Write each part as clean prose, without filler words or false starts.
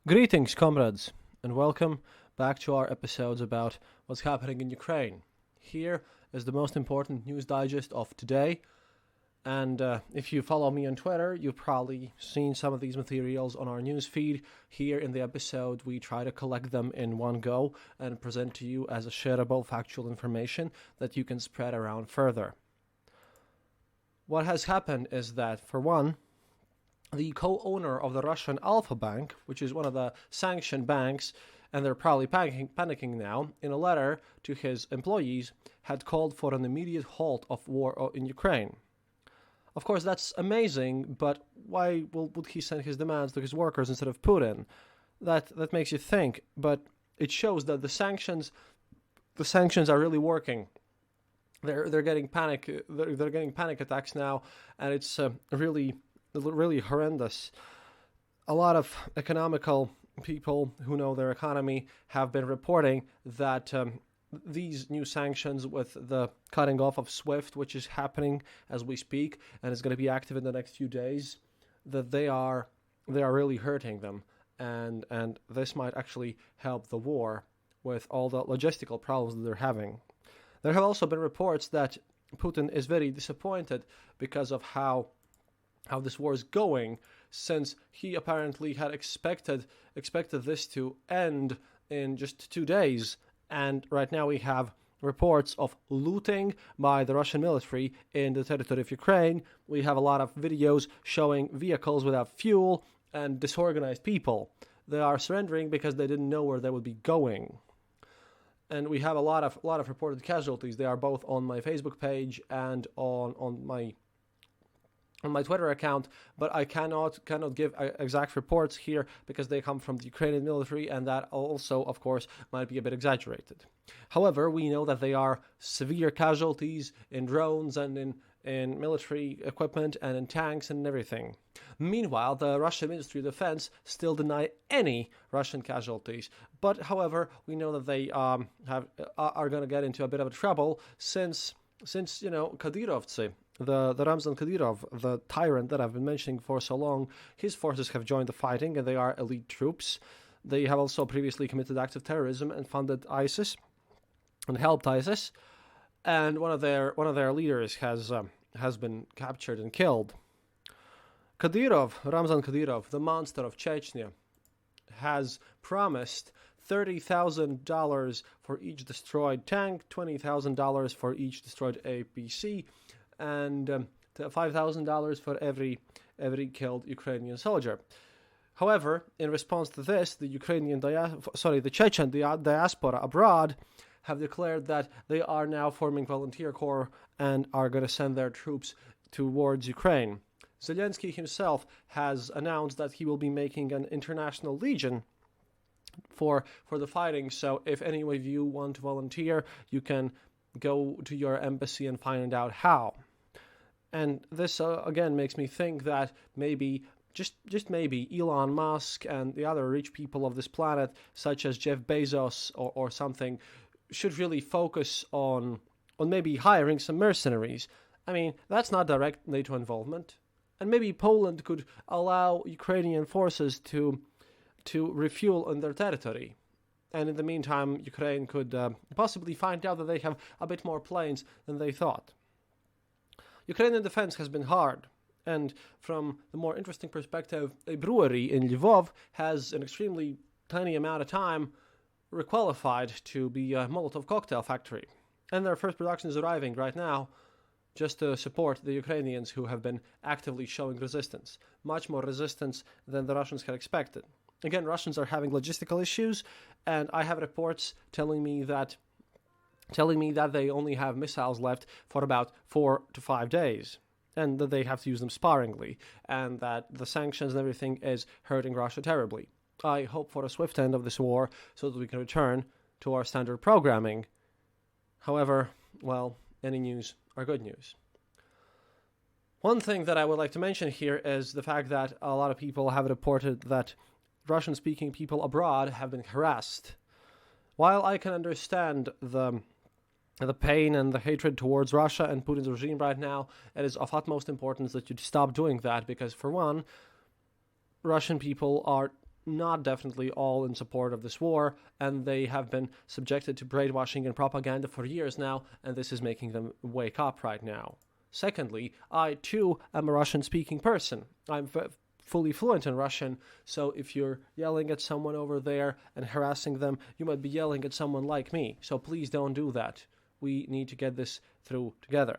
Greetings, comrades, and welcome back to our episodes about what's happening in Ukraine. Here is the most important news digest of today, and if you follow me on Twitter, you've probably seen some of these materials on our news feed. Here in the episode, we try to collect them in one go and present to you as a shareable factual information that you can spread around further. What has happened is that, for one, the co-owner of the Russian Alpha Bank, which is one of the sanctioned banks, and they're probably panicking now, in a letter to his employees, had called for an immediate halt of war in Ukraine. Of course, that's amazing, but why would he send his demands to his workers instead of Putin? That makes you think, but it shows that the sanctions are really working. They're getting they're getting panic attacks now, and it's really horrendous. A lot of economical people who know their economy have been reporting that these new sanctions with the cutting off of SWIFT, which is happening as we speak and is going to be active in the next few days, that they are really hurting them, and this might actually help the war with all the logistical problems that they're having. There have also been reports that Putin is very disappointed because of how this war is going, since he apparently had expected this to end in just 2 days, and right now we have reports of looting by the Russian military in the territory of Ukraine. We have a lot of videos showing vehicles without fuel and disorganized people. They are surrendering because they didn't know where they would be going. And we have a lot of reported casualties. They are both on my Facebook page and on my Twitter account, but I cannot give exact reports here because they come from the Ukrainian military, and that also, of course, might be a bit exaggerated. However, we know that they are severe casualties in drones and in military equipment and in tanks and everything. Meanwhile, the Russian Ministry of Defense still deny any Russian casualties. But, however, we know that they are going to get into a bit of trouble since Kadyrovtsi, the Ramzan Kadyrov, the tyrant that I've been mentioning for so long, his forces have joined the fighting, and they are elite troops. They have also previously committed acts of terrorism and funded ISIS and helped ISIS. And one of their leaders has been captured and killed. Ramzan Kadyrov, the monster of Chechnya, has promised $30,000 for each destroyed tank, $20,000 for each destroyed APC, and $5,000 for every killed Ukrainian soldier. However, in response to this, the Chechen diaspora abroad have declared that they are now forming volunteer corps and are going to send their troops towards Ukraine. Zelensky himself has announced that he will be making an international legion for the fighting. So if any of you want to volunteer, you can go to your embassy and find out how. And this again makes me think that maybe, just maybe, Elon Musk and the other rich people of this planet, such as Jeff Bezos or something, should really focus on maybe hiring some mercenaries. I mean, that's not direct NATO involvement. And maybe Poland could allow Ukrainian forces to refuel in their territory. And in the meantime, Ukraine could possibly find out that they have a bit more planes than they thought. Ukrainian defense has been hard. And from the more interesting perspective, a brewery in Lvov has an extremely tiny amount of time requalified to be a Molotov cocktail factory. And their first production is arriving right now, just to support the Ukrainians who have been actively showing resistance, much more resistance than the Russians had expected. Again, Russians are having logistical issues, and I have reports telling me that they only have missiles left for about 4 to 5 days, and that they have to use them sparingly, and that the sanctions and everything is hurting Russia terribly. I hope for a swift end of this war so that we can return to our standard programming. However, well, any news are good news. One thing that I would like to mention here is the fact that a lot of people have reported that Russian-speaking people abroad have been harassed. While I can understand the pain and the hatred towards Russia and Putin's regime right now, it is of utmost importance that you stop doing that because, for one, Russian people are not definitely all in support of this war, and they have been subjected to brainwashing and propaganda for years now, and this is making them wake up right now. Secondly, I too am a Russian-speaking person. I'm fully fluent in Russian, so if you're yelling at someone over there and harassing them, you might be yelling at someone like me, so please don't do that. We need to get this through together.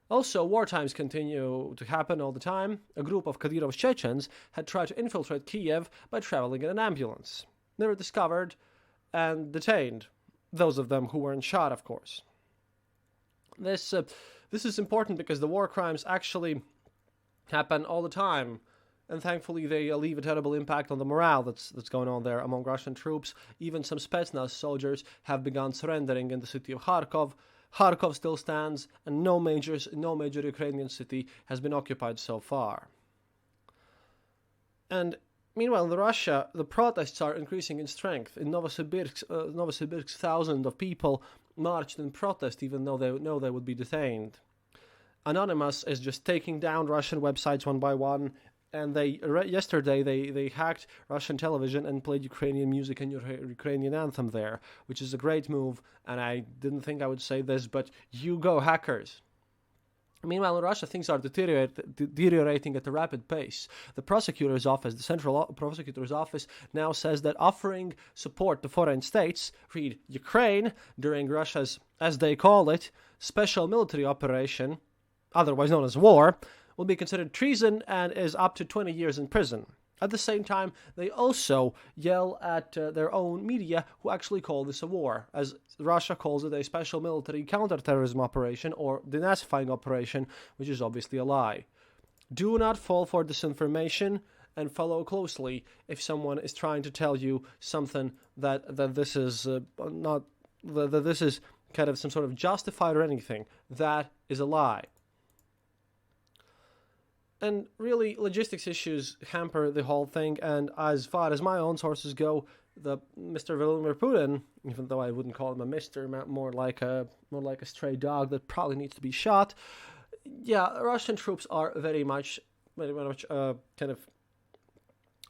Also, war times continue to happen all the time. A group of Kadyrov's Chechens had tried to infiltrate Kiev by traveling in an ambulance. They were discovered and detained, those of them who weren't shot, of course. This is important because the war crimes actually happen all the time, and thankfully they leave a terrible impact on the morale that's going on there among Russian troops. Even some Spetsnaz soldiers have begun surrendering in the city of Kharkov. Kharkov still stands, and no major Ukrainian city has been occupied so far. And meanwhile, in Russia, the protests are increasing in strength. In Novosibirsk, thousands of people marched in protest, even though they know they would be detained. Anonymous is just taking down Russian websites one by one, and yesterday they hacked Russian television and played Ukrainian music and Ukrainian anthem there, which is a great move, and I didn't think I would say this, but you go, hackers. Meanwhile, in Russia, things are deteriorating at a rapid pace. The prosecutor's office, the central prosecutor's office, now says that offering support to foreign states, read Ukraine, during Russia's, as they call it, special military operation, otherwise known as war, will be considered treason and is up to 20 years in prison. At the same time, they also yell at their own media, who actually call this a war, as Russia calls it a special military counterterrorism operation or denazifying operation, which is obviously a lie. Do not fall for disinformation and follow closely if someone is trying to tell you something that this is that this is kind of some sort of justified or anything. That is a lie. And really, logistics issues hamper the whole thing, and as far as my own sources go, the Mr. Vladimir Putin, even though I wouldn't call him a mister, more like a stray dog that probably needs to be shot. Yeah, Russian troops are very much kind of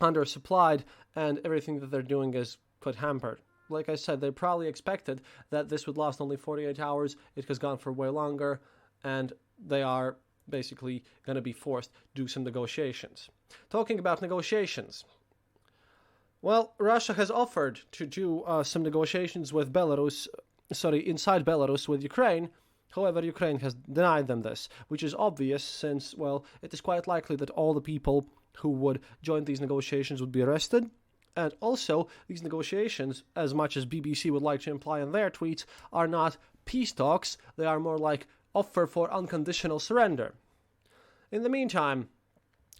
undersupplied, and everything that they're doing is quite hampered. Like I said, they probably expected that this would last only 48 hours. It has gone for way longer, and they are basically going to be forced to do some negotiations. Talking about negotiations, well, Russia has offered to do some negotiations with inside Belarus with Ukraine. However, Ukraine has denied them this, which is obvious since, well, it is quite likely that all the people who would join these negotiations would be arrested. And also, these negotiations, as much as BBC would like to imply in their tweets, are not peace talks. They are more like offer for unconditional surrender. In the meantime,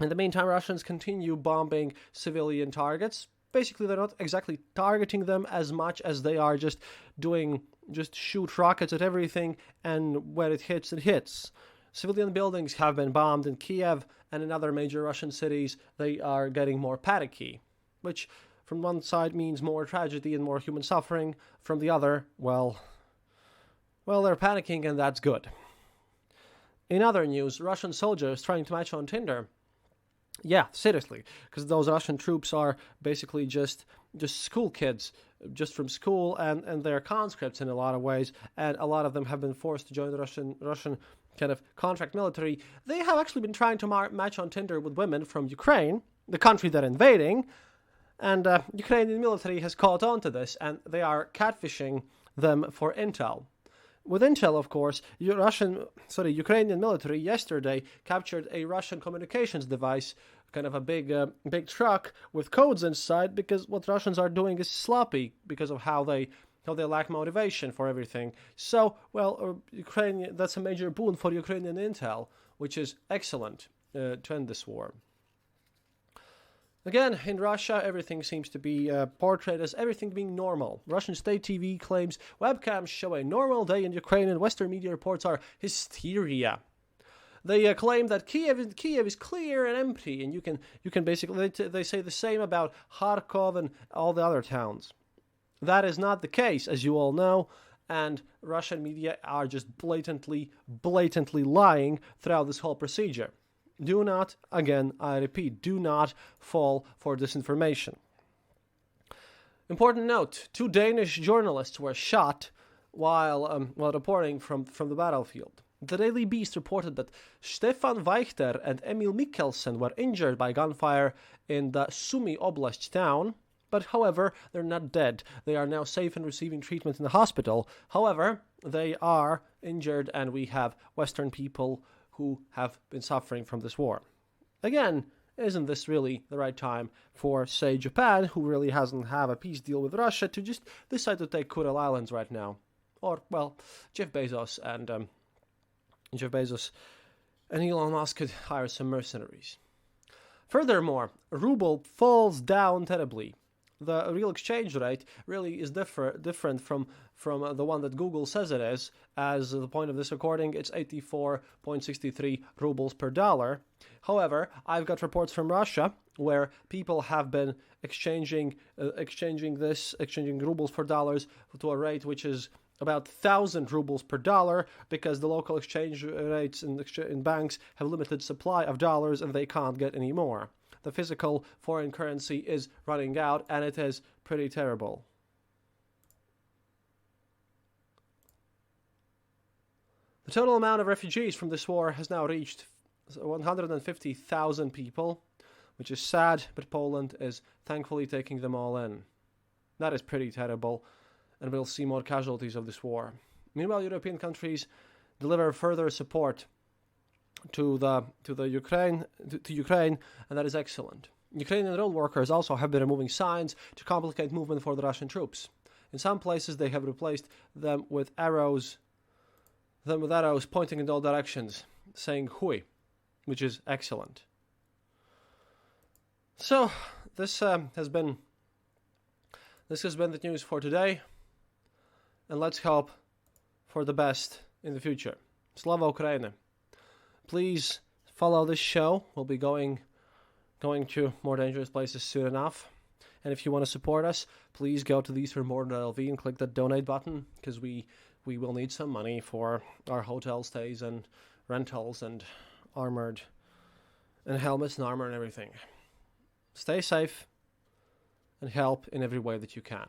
Russians continue bombing civilian targets. Basically, they're not exactly targeting them as much as they are just shoot rockets at everything, and where it hits, it hits. Civilian buildings have been bombed in Kiev and in other major Russian cities. They are getting more panicky, which from one side means more tragedy and more human suffering. From the other, well, they're panicking, and that's good. In other news, Russian soldiers trying to match on Tinder. Yeah, seriously, because those Russian troops are basically just school kids, just from school, and they're conscripts in a lot of ways, and a lot of them have been forced to join the Russian kind of contract military. They have actually been trying to match on Tinder with women from Ukraine, the country they're invading, and Ukrainian military has caught on to this, and they are catfishing them for intel. With intel, of course, Ukrainian military yesterday captured a Russian communications device, kind of a big truck with codes inside, because what Russians are doing is sloppy because of how they lack motivation for everything. So, that's a major boon for Ukrainian intel, which is excellent to end this war. Again, in Russia, everything seems to be portrayed as everything being normal. Russian state TV claims webcams show a normal day in Ukraine, and Western media reports are hysteria. They claim that Kiev is clear and empty, and you can basically they say the same about Kharkov and all the other towns. That is not the case, as you all know, and Russian media are just blatantly lying throughout this whole procedure. Do not, again, I repeat, do not fall for disinformation. Important note, 2 Danish journalists were shot while reporting from the battlefield. The Daily Beast reported that Stefan Weichter and Emil Mikkelsen were injured by gunfire in the Sumy Oblast town, but however, they're not dead. They are now safe and receiving treatment in the hospital. However, they are injured, and we have Western people who have been suffering from this war. Again, isn't this really the right time for, say, Japan, who really hasn't have a peace deal with Russia, to just decide to take Kuril Islands right now? Or, well, Jeff Bezos and Elon Musk could hire some mercenaries. Furthermore, ruble falls down terribly. The real exchange rate really is different from the one that Google says it is. As of the point of this recording, it's 84.63 rubles per dollar. However, I've got reports from Russia where people have been exchanging rubles for dollars to a rate which is about 1,000 rubles per dollar, because the local exchange rates in banks have limited supply of dollars and they can't get any more. The physical foreign currency is running out, and it is pretty terrible. The total amount of refugees from this war has now reached 150,000 people, which is sad, but Poland is thankfully taking them all in. That is pretty terrible, and we'll see more casualties of this war. Meanwhile, European countries deliver further support to Ukraine, and that is excellent. Ukrainian road workers also have been removing signs to complicate movement for the Russian troops. In some places, they have replaced them with arrows pointing in all directions, saying "Hui," which is excellent. So this has been the news for today, and let's hope for the best in the future. Slava Ukraini. Please follow this show. We'll be going to more dangerous places soon enough. And if you want to support us, please go to theseformore.lv and click that donate button, because we will need some money for our hotel stays and rentals and helmets and armor and everything. Stay safe and help in every way that you can.